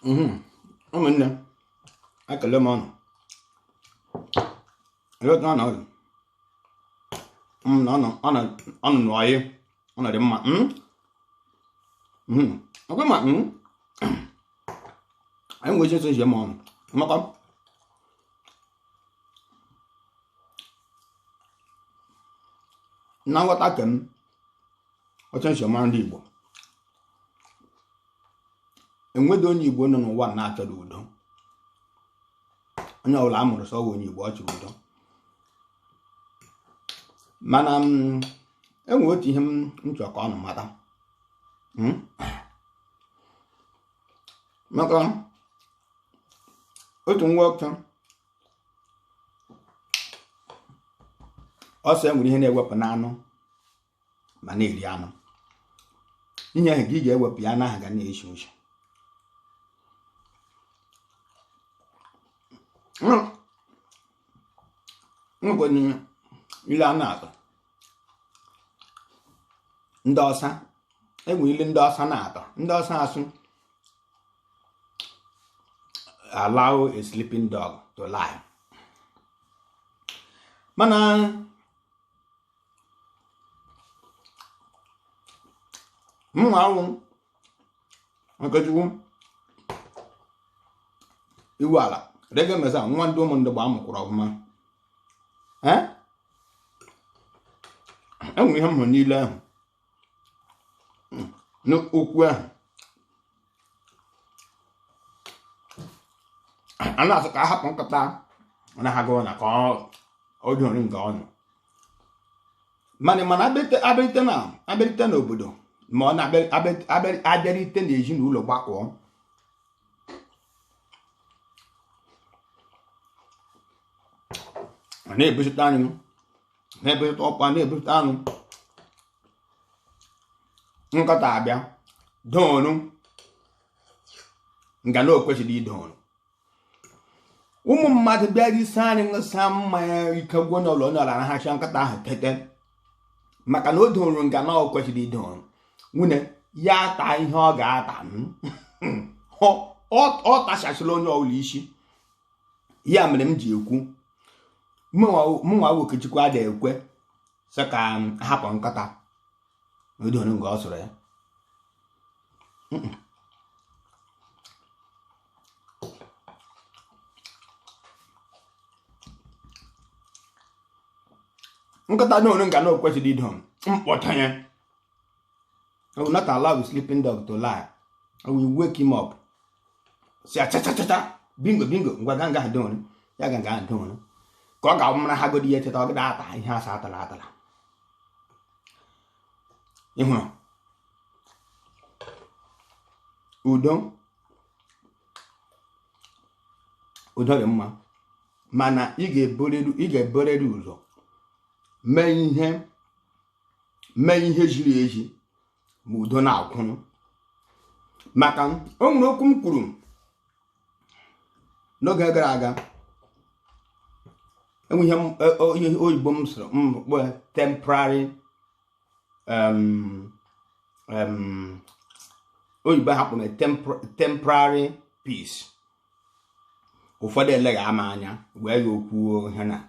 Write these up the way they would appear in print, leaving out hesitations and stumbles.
ụmụnne ekele m ọnụ otu ọnụ n'ọyị ọnọdụ mma ọkwa ma anyị nwere ike isi m ọnụ maka na nghọta ke m oche nsiọma ndị Igbo enweghị onye Igbo nọ n'ụwa na-achọrọ udo. Onye ọbụla a mụrụ sọ onye Igbo ọ chọrọ udo, mana enwe otu ihe m chọrọ ka ọ nọ mata maka otu nwoke ọsọ enwere ihe na-ewepụ n'anụ ma na-eri anụ, ihe ahụ ka ị ga-ewepụ ya n'aha ga na-eshi uche. Nkwenye ile a na-atọ ndị ọsa, enwe ile ndị ọsa na-atọ ndị ọsa asụ allow a sleeping dog to lie. Mana mụ awụ Okechukwu iwu ala Reggae meza nwa ndị ụmụ ndị gba amụkwụrụ ọfụma. Enwe ihe m hụrụ niile ahụ n'okwu ahụ a na-asụ ka a hapụ nkata na ha gụọ na ka ọ dị nri nke ọnụ, mana abịarite n'obodo ma ọ na-abịarite n'ezinụlọ gbakọ na-ebusita anyị na-ebusita ọkwa na-ebusita anụ nkọta abịa doonu nga na okwesịrị idoonu. Ụmụ mmadụ bịara isi anyị ṅụsa mmanya ike gwụ n'ụlọ n'ọla na ha chia nkata ahụ tete maka na o doonu nga na okwesịrị idoonu. Nwunye ya ata ihe ọ ga-ata ọ tachasịrị onye ọbụla isi. Ya mere m ji ekwu mụnwa Okechukwu adịghị ekwe sị ka hapụ nkata n'odoonu nga ọ sụrụ ya. Nkata n'onu nga na okwesịrị idoonu mkpọtanye. I will not allow the sleeping dog to lie. I will wake him up. Say cha bingo ngwa ganga don ya ganga don ka ọ ga mara ha godi ya teta ọ ga ata ihe asa atala ihu udo dị mma, mana ị ga-eborịrị ụzọ mee ihe ziri ezi ma udo na-akwụrụ. Maka o nwere okwu m kwuru n'oge gara aga, enwe ihe oyibo m sịrị mkpọ temporary oyibo hapụ na temporary peace. Ụfọdụ eleghị ama anya wee ya okwu ihe na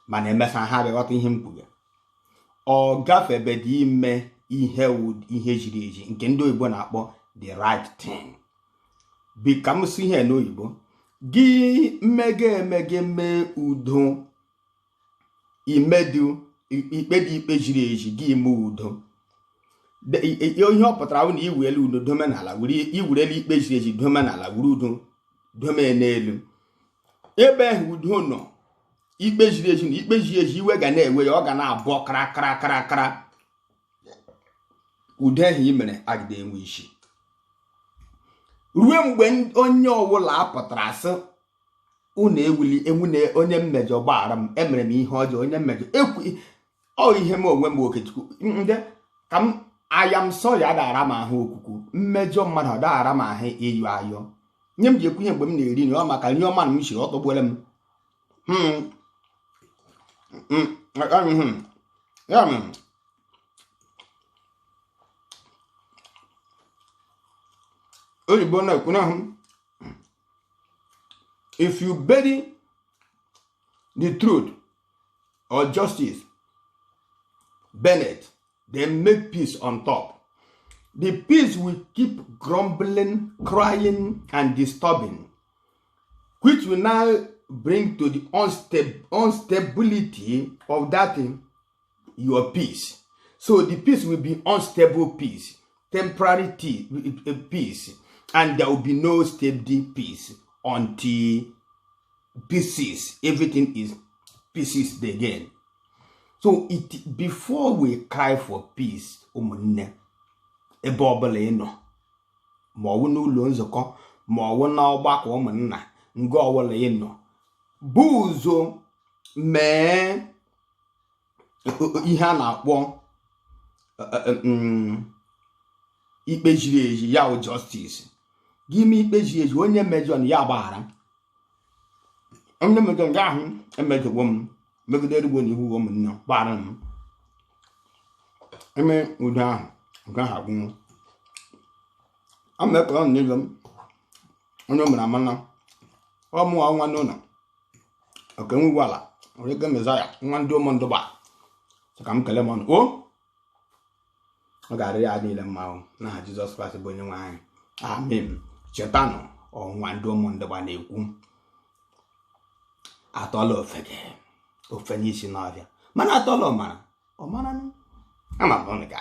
mana emesa ha bịaghọta ihe m kwuru. Ọ gafebedị ime ihe ziri ezi nke ndị oyibo na-akpọ the right thing. Bika m si ihe n'oyibo gị mmege mee udo imedu ikpe dị ikpe ziri ezi gị ime udo. Ihe ọ pụtara bụ na iwere udo domenala iwurela ikpe ziri ezi domenala wuru udo dome n'elu ebe udo nọ. Ikpe ziri ezi na ikpe ziri ezi iwe ga na-ewe ya, ọ ga na-abụọ kara udo ahụ i mere agide enwe isi. Ruo mgbe onye ọbụla apụtara sị unu ewune onye mmejọ gbaghara m, emere m ihe ọjọọ, onye mmejọ ọ ihe m onwe m Okechukwu ndị ka m I am sorry adara m ahụ okuku mmejọ mmadụ ọ daghara m ahụ ịyọ ayọ. Nye m ji ekwu ihe mgbe m na-eri nri ọ maka nri ọma na m shiri ọ tọgbuola m ya mere oyibo na-ekwu na If you bury the truth or justice, Bennett, then make peace on top. The peace will keep grumbling, crying, and disturbing, which will now bring to the instability of that your peace. So the peace will be unstable peace, temporary peace, and there will be no stable peace until pieces. Everything is pieces again. So before we cry for peace, ebe ọbụla ịnọ ma ọ wụ n'ụlọ nzukọ ma ọ wụ n'ọgbakọ ụmụnna nga ọbụla ịnọ bụ ụzọ mee ihe a na-akpọ ikpe ziri ezi, ya wụ justice. Gị mee ikpe ziri ezi, onye mejọ na ya gbaghara, onye mejọ ya ahụ emejọgwo m megidere igbo n'ihu ụmụnna gbaghara m, eme udo ahụ nke ahụ agwụnwụ. I'm on Nigam. I know Manamana. Or more one nona. Okay, we walla. Reggae Messiah. One do Mondoba. So come Calemon. Oh, I got it. I need a mouth. Now Jesus Christ is burning wine. Amen. Chetano or one do Mondoba. At all of it. Oh, Phoenician Navia. Man, at all, man. Oh, man, I'm a bonnet.